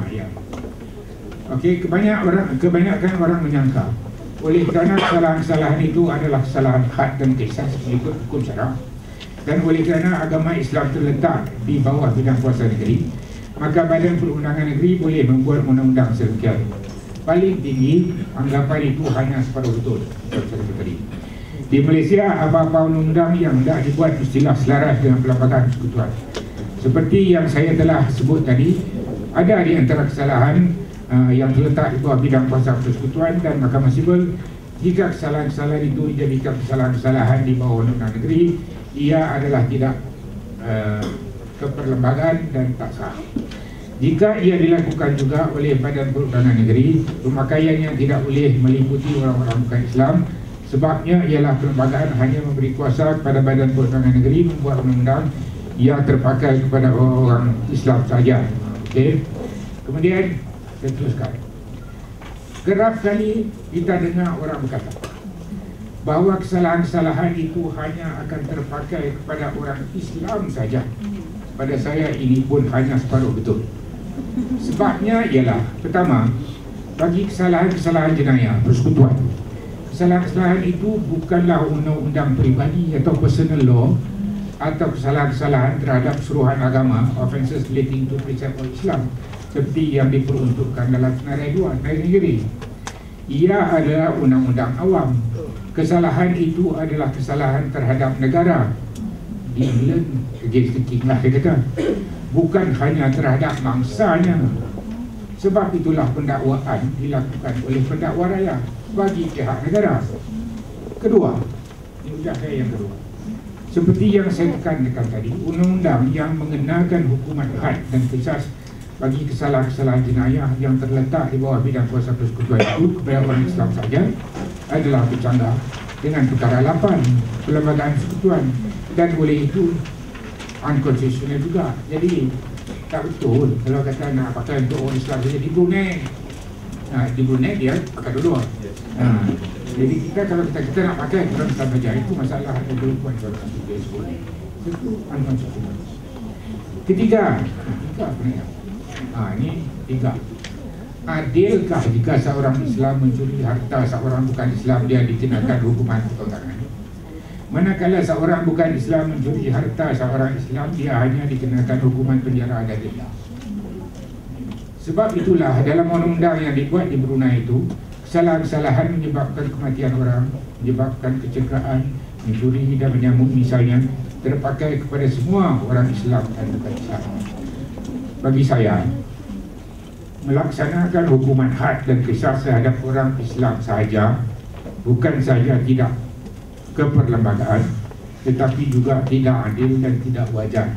Ya. Okey, kebanyakan orang menyangka oleh kerana kesalahan-kesalahan itu adalah kesalahan had dan kisas mengikut hukum syara, dan oleh kerana agama Islam terletak di bawah bidang kuasa negeri, maka Badan Perundangan Negeri boleh membuat undang-undang sedemikian. Paling tinggi anggapan itu hanya separuh betul. Di Malaysia, apa-apa undang-undang yang tidak dibuat mestilah selaras dengan Perlembagaan Persekutuan. Seperti yang saya telah sebut tadi, ada di antara kesalahan yang terletak di bawah bidang kuasa persekutuan dan Mahkamah Sivil. Jika kesalahan-kesalahan itu dijadikan kesalahan-kesalahan di bawah undang-undang negeri, ia adalah tidak keperlembagaan dan tak sah. Jika ia dilakukan juga oleh Badan Perundangan Negeri, pemakaiannya tidak boleh meliputi orang-orang bukan Islam. Sebabnya ialah perlembagaan hanya memberi kuasa kepada Badan Perundangan Negeri membuat undang-undang yang terpakai kepada orang Islam saja. Okey. Kemudian saya teruskan. Kerap kali kita dengar orang berkata bahawa kesalahan-kesalahan itu hanya akan terpakai kepada orang Islam saja. Pada saya ini pun hanya separuh betul. Sebabnya ialah, pertama, bagi kesalahan-kesalahan jenayah persekutuan, kesalahan-kesalahan itu bukanlah undang-undang peribadi atau personal law atau kesalahan-kesalahan terhadap seluruhan agama, offences relating to precept of Islam, seperti yang diperuntukkan dalam Senarai 2 negeri. Ia adalah undang-undang awam. Kesalahan itu adalah kesalahan terhadap negara. Di England, against the king lah dia kata, bukan hanya terhadap mangsanya. Sebab itulah pendakwaan dilakukan oleh pendakwa raya bagi pihak negara. Kedua, ini udah saya yang kedua. Seperti yang saya tekankan tadi, undang-undang yang mengenakan hukuman had dan kisas bagi kesalahan-kesalahan jenayah yang terletak di bawah bidang kuasa persekutuan itu kepada orang Islam saja adalah bercanggah dengan perkara 8 Perlembagaan Persekutuan, dan oleh itu unconstitutional juga. Jadi tak betul kalau kata nak pakai untuk orang Islam saja. Di Brunei, di Brunei dia pakai dulu. Jadi kalau kita nak pakai orang Islam saja, itu masalah ada berhubungan dengan itu unconstitutional. Ketiga ini tiga. Adilkah jika seorang Islam mencuri harta seorang bukan Islam, dia dikenakan hukuman potongan? Manakala seorang bukan Islam mencuri harta seorang Islam, dia hanya dikenakan hukuman penjara dan denda. Sebab itulah dalam undang-undang yang dibuat di Brunei itu, kesalahan-kesalahan menyebabkan kematian orang, menyebabkan kecederaan, mencuri dan menyambung misalnya, terpakai kepada semua orang Islam dan bukan Islam. Bagi saya, melaksanakan hukuman had dan kisas terhadap orang Islam sahaja bukan saja tidak keperlembagaan, tetapi juga tidak adil dan tidak wajar.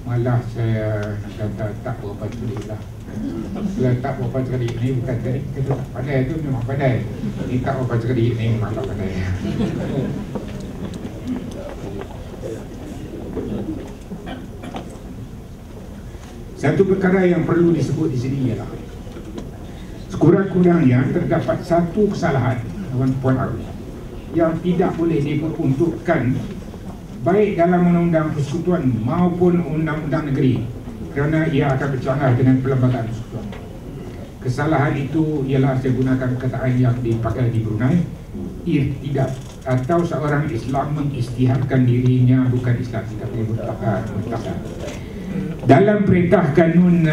Malah saya nak kata tak berapa cerdik lah. Kalau tak berapa cerdik ni bukan cerdik, kita tak pandai tu memang pandai. Ini tak berapa cerdik ni memang tak pandai. Satu perkara yang perlu disebut di sini ialah sekurang-kurangnya terdapat satu kesalahan Puan Arus yang tidak boleh diperuntukkan baik dalam undang-undang persekutuan maupun undang-undang negeri, kerana ia akan bercanggah dengan Perlembagaan Persekutuan. Kesalahan itu ialah, saya gunakan perkataan yang dipakai di Brunei, irtidat, atau seorang Islam mengisytiharkan dirinya bukan Islam tetapi murtad. Dalam perintah kanun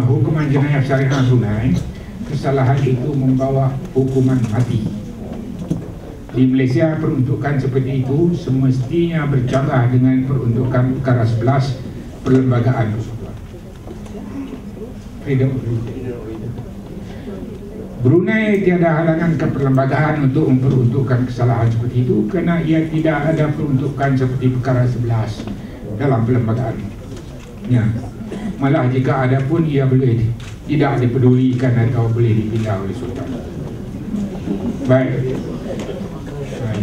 hukuman jenayah syariah Brunei, kesalahan itu membawa hukuman mati. Di Malaysia, peruntukan seperti itu semestinya bercanggah dengan peruntukan perkara 11 Perlembagaan Persekutuan. Brunei tiada halangan keperlembagaan untuk memperuntukkan kesalahan seperti itu, kerana ia tidak ada peruntukan seperti perkara 11 dalam perlembagaan. Malah jika ada pun ia boleh tidak dipedulikan atau boleh dipindah oleh Sultan. Baik,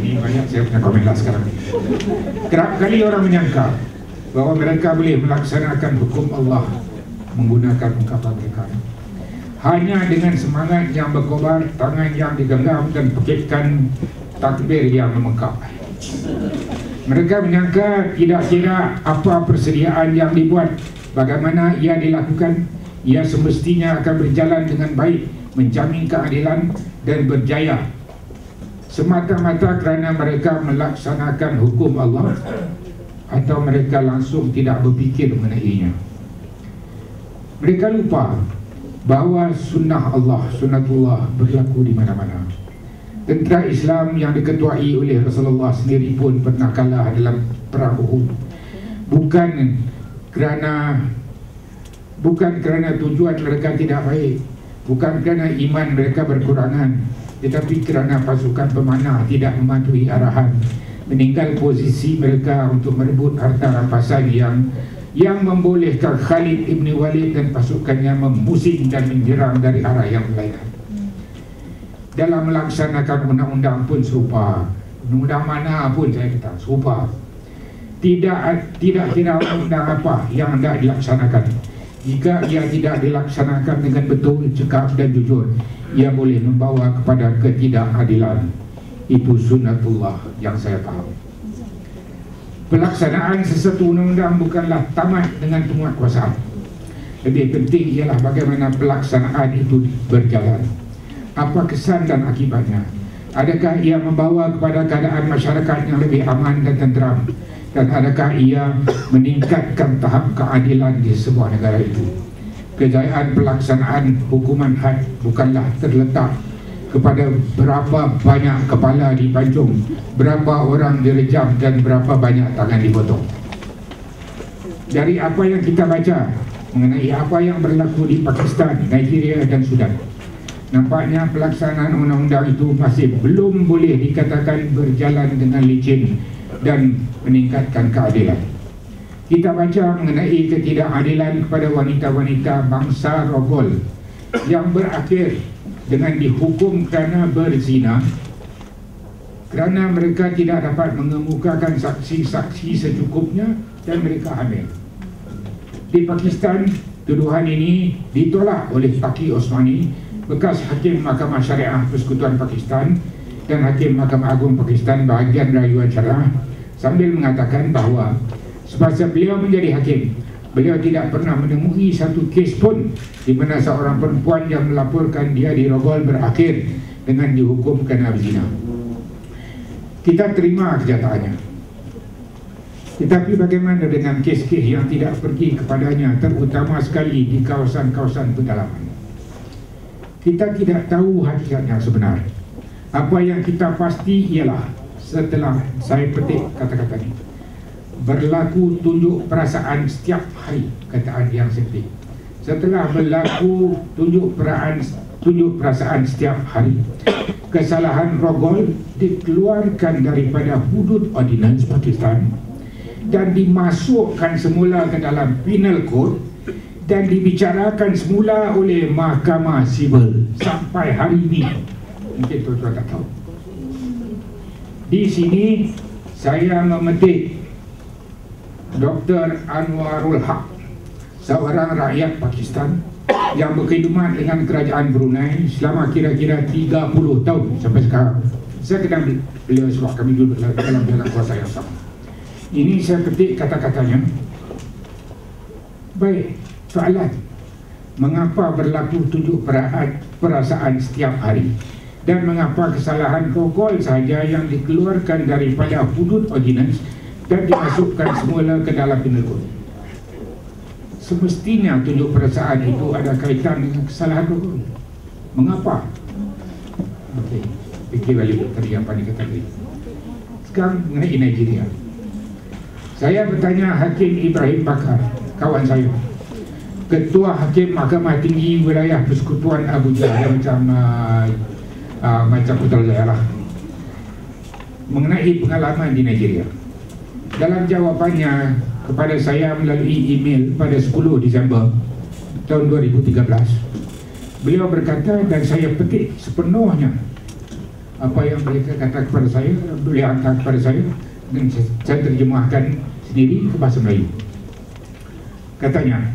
ini banyak saya punya komen lah sekarang. Kerap kali orang menyangka bahawa mereka boleh melaksanakan hukum Allah menggunakan ungkapan mereka hanya dengan semangat yang berkobar, tangan yang digenggam dan pekikan takbir yang memekak. Mereka menyangka tidak kira apa persediaan yang dibuat, bagaimana ia dilakukan, ia semestinya akan berjalan dengan baik, menjamin keadilan dan berjaya, semata-mata kerana mereka melaksanakan hukum Allah, atau mereka langsung tidak berfikir mengenainya. Mereka lupa bahawa sunnah Allah, sunnatullah berlaku di mana-mana. Tentera Islam yang diketuai oleh Rasulullah sendiri pun pernah kalah dalam perang Uhud, bukan kerana tujuan mereka tidak baik, bukan kerana iman mereka berkurangan, tetapi kerana pasukan pemanah tidak mematuhi arahan, meninggal posisi mereka untuk merebut harta rampasan yang membolehkan Khalid ibn Walid dan pasukannya memusing dan menyerang dari arah yang berlainan. Dalam melaksanakan undang-undang pun serupa. Undang-undang mana pun saya kata serupa. Tidak kira undang apa yang hendak dilaksanakan. Jika ia tidak dilaksanakan dengan betul, cekap dan jujur, ia boleh membawa kepada ketidakadilan. Itu sunnatullah yang saya faham. Pelaksanaan sesuatu undang-undang bukanlah tamat dengan penguatkuasaan. Lebih penting ialah bagaimana pelaksanaan itu berjalan. Apa kesan dan akibatnya? Adakah ia membawa kepada keadaan masyarakat yang lebih aman dan tenteram? Dan adakah ia meningkatkan tahap keadilan di sebuah negara itu? Kejayaan pelaksanaan hukuman had bukanlah terletak kepada berapa banyak kepala dipancung, berapa orang direjam dan berapa banyak tangan dipotong. Dari apa yang kita baca mengenai apa yang berlaku di Pakistan, Nigeria dan Sudan, nampaknya pelaksanaan undang-undang itu masih belum boleh dikatakan berjalan dengan licin dan meningkatkan keadilan. Kita baca mengenai ketidakadilan kepada wanita-wanita bangsa Rogol yang berakhir dengan dihukum kerana berzina, kerana mereka tidak dapat mengemukakan saksi-saksi secukupnya dan mereka hamil. Di Pakistan, tuduhan ini ditolak oleh Taqi Osmani, bekas Hakim Mahkamah Syariah Persekutuan Pakistan dan Hakim Mahkamah Agung Pakistan bahagian rayuan syariah, sambil mengatakan bahawa semasa beliau menjadi hakim, beliau tidak pernah menemui satu kes pun di mana seorang perempuan yang melaporkan dia di Rogol berakhir dengan dihukum kerana berzina. Kita terima kenyataannya. Tetapi bagaimana dengan kes-kes yang tidak pergi kepadanya, terutama sekali di kawasan-kawasan pedalaman? Kita tidak tahu hakikat yang sebenar. Apa yang kita pasti ialah, setelah saya petik kata-kata ini, berlaku tunjuk perasaan setiap hari, kataan yang saya petik. Setelah berlaku tunjuk perasaan setiap hari, kesalahan Rogol dikeluarkan daripada hudud ordinance Pakistan dan dimasukkan semula ke dalam penal code dan dibicarakan semula oleh Mahkamah Sivil sampai hari ini. Mungkin tuan-tuan tak tahu. Di sini saya memetik Dr. Anwarul Haq, seorang rakyat Pakistan yang berkhidmat dengan kerajaan Brunei selama kira-kira 30 tahun sampai sekarang. Saya kenal beliau sebab kami duduk dalam jalan kuasa yang sama. Ini saya petik kata-katanya. Baik, soalan, mengapa berlaku tunjuk perasaan setiap hari? Dan mengapa kesalahan Rogol saja yang dikeluarkan daripada hudud ordinance dan dimasukkan semula ke dalam penal code? Semestinya tunjuk perasaan itu ada kaitan dengan kesalahan Rogol. Mengapa? Okey, fikir balik tadi apa ni kata tadi. Sekarang mengenai Nigeria. Saya bertanya Hakim Ibrahim Bakar, kawan saya, Ketua Hakim Mahkamah Tinggi Wilayah Persekutuan Abuja, yang macam Putrajaya lah, mengenai pengalaman di Nigeria. Dalam jawapannya kepada saya melalui email pada 10 Disember tahun 2013, beliau berkata, dan saya petik sepenuhnya apa yang mereka kata kepada saya, beliau hantar kepada saya dan saya terjemahkan sendiri ke bahasa Melayu. Katanya,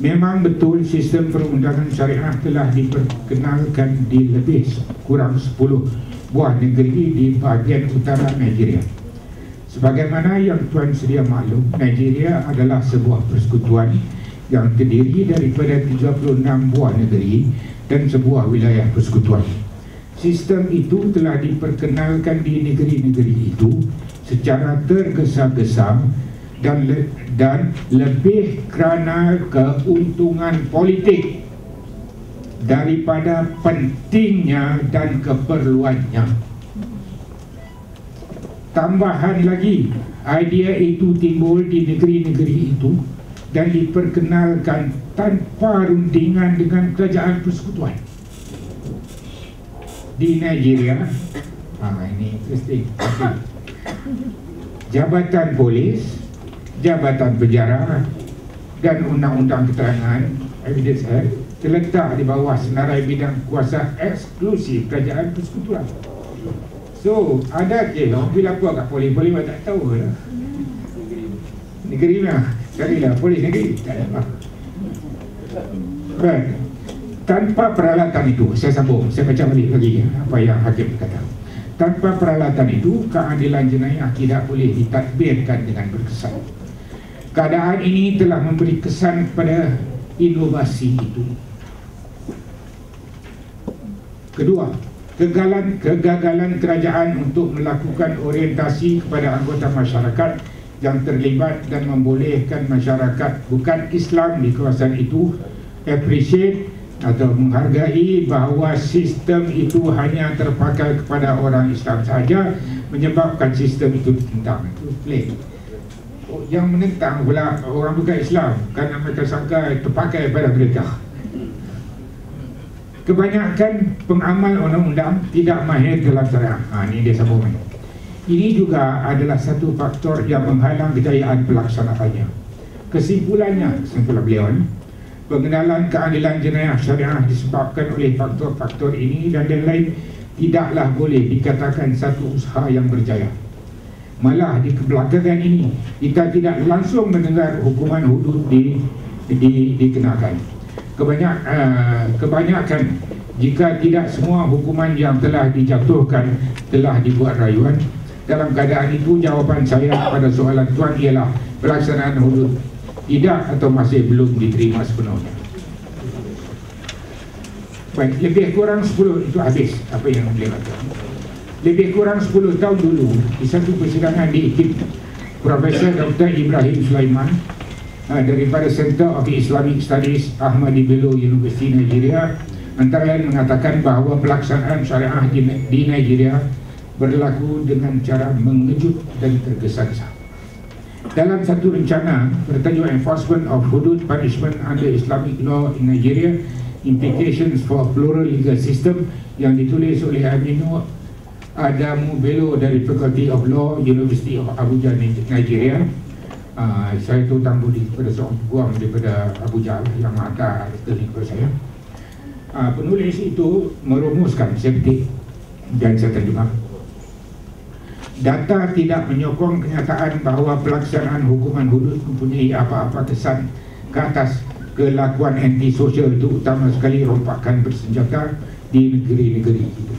memang betul sistem perundangan syariah telah diperkenalkan di lebih kurang 10 buah negeri di bahagian utara Nigeria. Sebagaimana yang tuan sedia maklum, Nigeria adalah sebuah persekutuan yang terdiri daripada 36 buah negeri dan sebuah wilayah persekutuan. Sistem itu telah diperkenalkan di negeri-negeri itu secara tergesa-gesa dan lebih kerana keuntungan politik daripada pentingnya dan keperluannya. Tambahan lagi, idea itu timbul di negeri-negeri itu dan diperkenalkan tanpa rundingan dengan kerajaan persekutuan. Di Nigeria, ini interesting. Jabatan polis, jabatan penjara dan undang-undang keterangan Evidence Act terletak di bawah senarai bidang kuasa eksklusif kerajaan persekutuan. So, ada kes orang bila apa kat polis tak tahu lah. Negeri mana? Carilah polis negeri, tak ada apa. Right. Tanpa peralatan itu, saya sambung, saya baca balik lagi apa yang hakim kata. Tanpa peralatan itu, keadilan jenayah tidak boleh ditadbirkan dengan berkesan. Keadaan ini telah memberi kesan pada inovasi itu. Kedua, kegagalan kerajaan untuk melakukan orientasi kepada anggota masyarakat yang terlibat dan membolehkan masyarakat bukan Islam di kawasan itu appreciate atau menghargai bahawa sistem itu hanya terpakai kepada orang Islam saja, menyebabkan sistem itu ditentang. Itu plain. Yang menentang pula orang bukan Islam kerana mereka sangka terpakai pada mereka. Kebanyakan pengamal undang-undang tidak mahir dalam syariah. Ini dia sambung. Ini juga adalah satu faktor yang menghalang kejayaan pelaksanaannya. Kesimpulan beliau, pengenalan keadilan jenayah syariah disebabkan oleh faktor-faktor ini dan lain tidaklah boleh dikatakan satu usaha yang berjaya. Malah di kebelakangan ini kita tidak langsung mendengar hukuman hudud dikenakan. Kebanyakan jika tidak semua hukuman yang telah dijatuhkan telah dibuat rayuan. Dalam keadaan itu, jawapan saya pada soalan tuan ialah pelaksanaan hudud tidak atau masih belum diterima sepenuhnya. Baik, lebih kurang 10 itu habis apa yang beliau kata. Lebih kurang 10 tahun dulu di satu persidangan di IKIP, Profesor Dr. Ibrahim Sulaiman daripada Center of Islamic Studies Ahmadi Bello University Nigeria antara lain mengatakan bahawa pelaksanaan syariah di Nigeria berlaku dengan cara mengejut dan tergesa-gesa. Dalam satu rencana bertajuk Enforcement of Hudud Punishment under Islamic Law in Nigeria, Implications for Plural Legal System yang ditulis oleh Aminu Adamu Bello dari Faculty of Law, University of Abuja, Nigeria. Saya tu tambah pada seorang peguam daripada Abuja yang hantar artikel kepada saya. Penulis itu merumuskan seperti dan saya terjemah. Data tidak menyokong kenyataan bahawa pelaksanaan hukuman hudud mempunyai apa-apa kesan ke atas kelakuan antisosial itu, utama sekali rompakan bersenjata di negeri-negeri itu.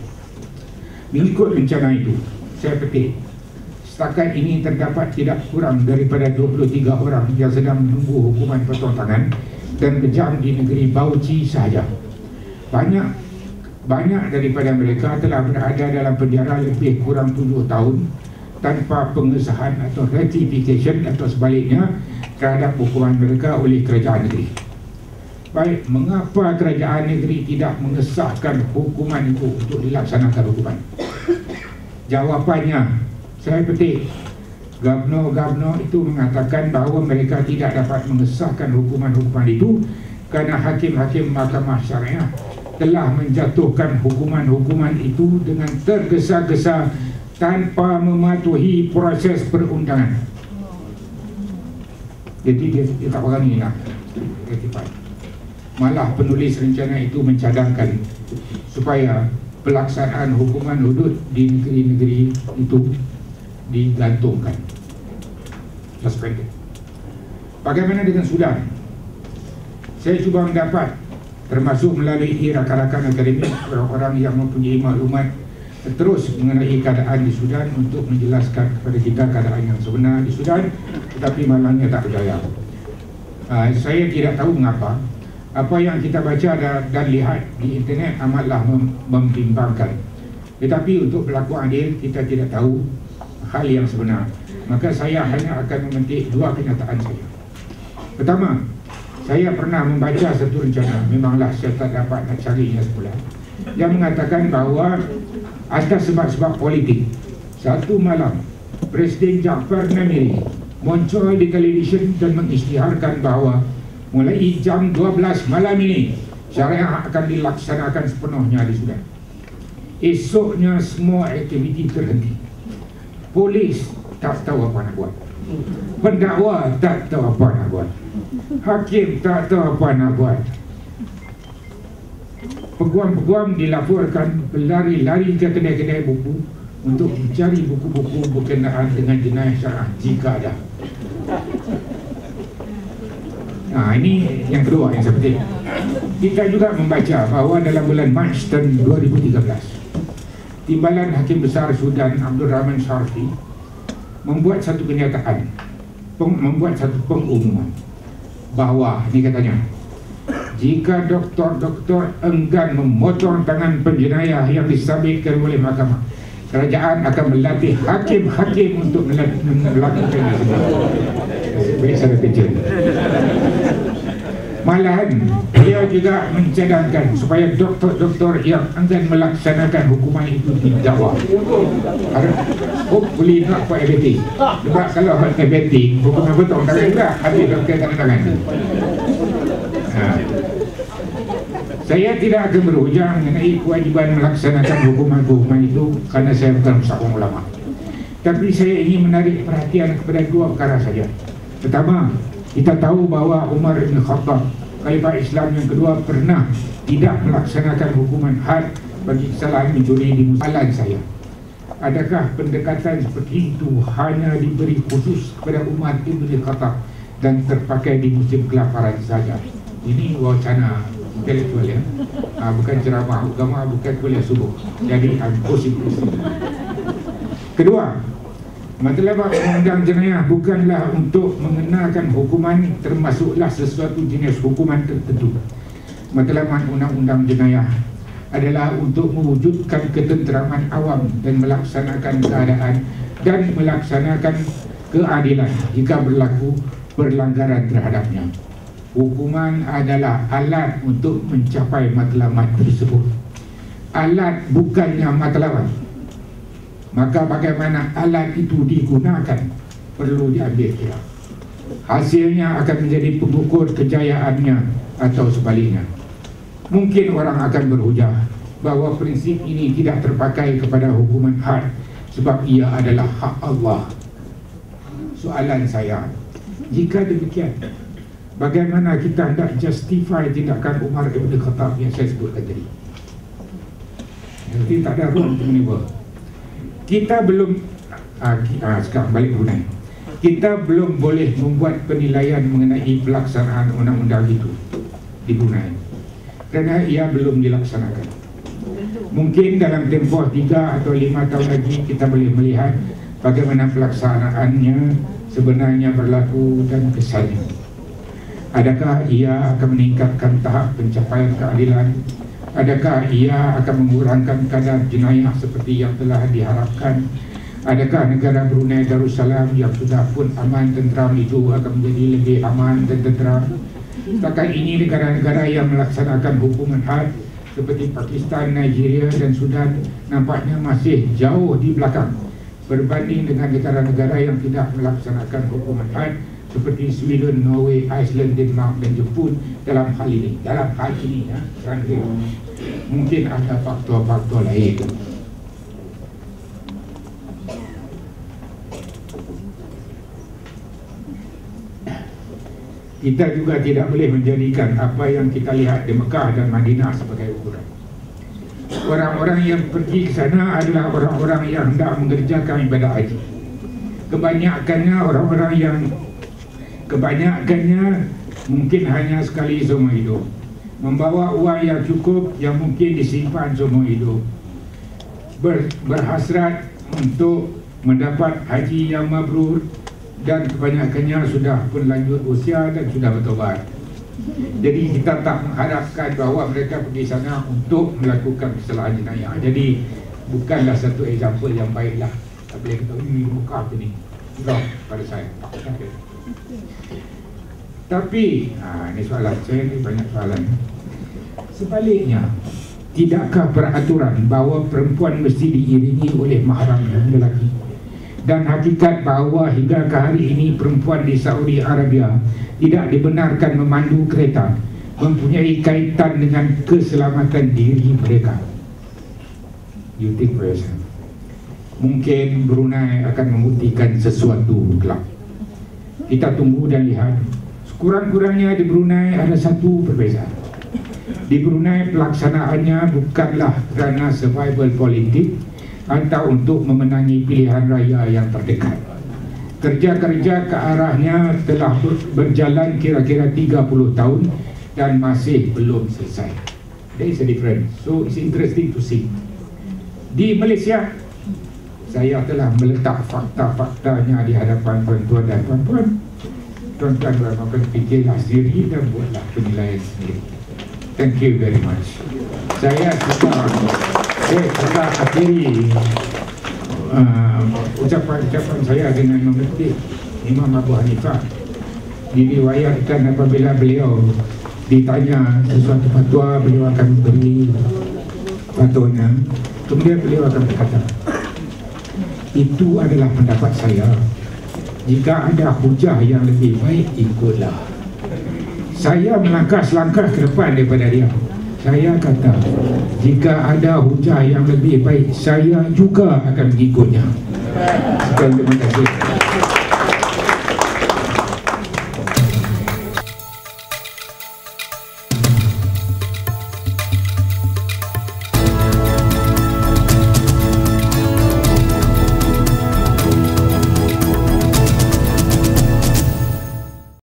Mengikut rencana itu, saya petik, setakat ini terdapat tidak kurang daripada 23 orang yang sedang menunggu hukuman potong tangan dan kejam di negeri Bauchi sahaja. Banyak daripada mereka telah berada dalam penjara lebih kurang 7 tahun tanpa pengesahan atau ratification atau sebaliknya terhadap hukuman mereka oleh kerajaan negeri. Baik, mengapa kerajaan negeri tidak mengesahkan hukuman itu untuk dilaksanakan hukuman? Jawapannya, saya petik, Gubernur itu mengatakan bahawa mereka tidak dapat mengesahkan hukuman-hukuman itu kerana hakim-hakim Mahkamah Syariah telah menjatuhkan hukuman-hukuman itu dengan tergesa-gesa tanpa mematuhi proses perundangan. Jadi dia tak berani nak ratify. Malah penulis rencana itu mencadangkan supaya pelaksanaan hukuman hudud di negeri-negeri itu digantungkan, suspended. Bagaimana dengan Sudan? Saya cuba mendapat, termasuk melalui rakan-rakan akademik, orang-orang yang mempunyai maklumat terus mengenai keadaan di Sudan untuk menjelaskan kepada kita keadaan yang sebenar di Sudan, tetapi malangnya tak berjaya. Saya tidak tahu mengapa. Apa yang kita baca dan lihat di internet amatlah membimbangkan. Tetapi untuk berlaku adil, kita tidak tahu hal yang sebenar. Maka saya hanya akan memetik dua kenyataan saya. Pertama, saya pernah membaca satu rencana, memanglah saya tak dapat nak carinya semula, yang mengatakan bahawa atas sebab-sebab politik, satu malam Presiden Jaafar Namiri muncul di televisyen dan mengisytiharkan bahawa mulai jam 12 malam ini syariah akan dilaksanakan sepenuhnya di Sudan. Esoknya semua aktiviti terhenti. Polis tak tahu apa nak buat, pendakwa tak tahu apa nak buat, hakim tak tahu apa nak buat. Peguam-peguam dilaporkan berlari-lari ke kedai-kedai buku untuk mencari buku-buku berkenaan dengan jenayah syariah jika ada. Ini yang kedua yang saya petik. Kita juga membaca bahawa dalam bulan Mac tahun 2013, Timbalan Hakim Besar Sudan Abdul Rahman Sharfi membuat satu kenyataan, membuat satu pengumuman bahawa, ini katanya, jika doktor-doktor enggan memotong tangan penjenayah yang disabitkan oleh mahkamah, kerajaan akan melatih hakim-hakim untuk melakukan itu. Baik, saya kecil. Malahan beliau juga mencadangkan supaya doktor-doktor yang enggan melaksanakan hukuman itu didakwa. Hopefully not for everything. Sebab kalau everything, hukuman potong tangan juga habis doktor tangan. Saya tidak akan berhujang mengenai kewajiban melaksanakan hukuman-hukuman itu kerana saya bukan seorang ulama. Tapi saya ingin menarik perhatian kepada dua perkara saja. Pertama, kita tahu bahawa Umar bin Khattab, Khalifah Islam yang kedua, pernah tidak melaksanakan hukuman had bagi kesalahan mencuri di musalan saya. Adakah pendekatan seperti itu hanya diberi khusus kepada Umar bin Khattab dan terpakai di musim kelaparan saja? Ini wacana intelektual, ya, bukan ceramah agama, bukan kuliah subuh. Jadi impossible. Kedua, matlamat undang-undang jenayah bukanlah untuk mengenakan hukuman, termasuklah sesuatu jenis hukuman tertentu. Matlamat undang-undang jenayah adalah untuk mewujudkan ketenteraman awam dan melaksanakan keadaan dan melaksanakan keadilan jika berlaku pelanggaran terhadapnya. Hukuman adalah alat untuk mencapai matlamat tersebut. Alat bukannya matlamat. Maka bagaimana alat itu digunakan perlu diambil kira. Hasilnya akan menjadi pengukur kejayaannya atau sebaliknya. Mungkin orang akan berhujah bahawa prinsip ini tidak terpakai kepada hukuman had sebab ia adalah hak Allah. Soalan saya, jika demikian, bagaimana kita hendak justify tindakan Umar bin Khattab yang saya sebutkan tadi? Jadi tak ada ruang untuk menimbul. Kita belum sekarang balik Brunei. Kita belum boleh membuat penilaian mengenai pelaksanaan undang-undang itu di Brunei kerana ia belum dilaksanakan. Mungkin dalam tempoh 3 atau 5 tahun lagi kita boleh melihat bagaimana pelaksanaannya sebenarnya berlaku dan kesannya. Adakah ia akan meningkatkan tahap pencapaian keadilan? Adakah ia akan mengurangkan kadar jenayah seperti yang telah diharapkan? Adakah negara Brunei Darussalam yang sudah pun aman tenteram itu akan menjadi lebih aman dan tenteram? Setakat ini negara-negara yang melaksanakan hukuman had seperti Pakistan, Nigeria dan Sudan nampaknya masih jauh di belakang berbanding dengan negara-negara yang tidak melaksanakan hukuman had seperti Sweden, Norway, Iceland, Denmark dan Jepun dalam hal ini. Dalam hal ini, ya, mungkin ada faktor-faktor lain. Kita juga tidak boleh menjadikan apa yang kita lihat di Mekah dan Madinah sebagai ukuran. Orang-orang yang pergi ke sana adalah orang-orang yang hendak mengerjakan ibadah haji. Kebanyakannya mungkin hanya sekali seumur hidup, membawa uang yang cukup yang mungkin disimpan seumur hidup. berhasrat untuk mendapat haji yang mabrur, dan kebanyakannya sudah pun lanjut usia dan sudah bertobat. Jadi kita tak mengharapkan bahawa mereka pergi sana untuk melakukan kesalahan jenayah. Jadi bukanlah satu example yang baiklah. Tak boleh kata ini muka apa ni, enggak pada saya. Tapi ini soalan saya, ni banyak soalan. Sebaliknya, tidakkah peraturan bahawa perempuan mesti diiringi oleh mahram yang lelaki? Dan hakikat bahawa hingga ke hari ini perempuan di Saudi Arabia tidak dibenarkan memandu kereta mempunyai kaitan dengan keselamatan diri mereka. You think for yourself. Mungkin Brunei akan membuktikan sesuatu kelak. Kita tunggu dan lihat. Sekurang-kurangnya di Brunei ada satu perbezaan. Di Brunei pelaksanaannya bukanlah kerana survival politik atau untuk memenangi pilihan raya yang terdekat. Kerja-kerja ke arahnya telah berjalan kira-kira 30 tahun dan masih belum selesai. There is a difference. So it's interesting to see. Di Malaysia, saya telah meletak fakta-faktanya di hadapan tuan-tuan dan puan-puan. Tuan-tuan akan fikirlah sendiri dan buatlah penilaian sendiri. Thank you very much. Saya suka akhiri ucapan saya dengan memetik Imam Abu Hanifah. Diriwayatkan apabila beliau ditanya sesuatu fatwa, beliau akan beri fatwanya. Kemudian beliau akan berkata, itu adalah pendapat saya. Jika ada hujah yang lebih baik, ikutlah. Saya melangkah selangkah ke depan daripada dia. Saya kata, jika ada hujah yang lebih baik, saya juga akan mengikutnya. Terima kasih.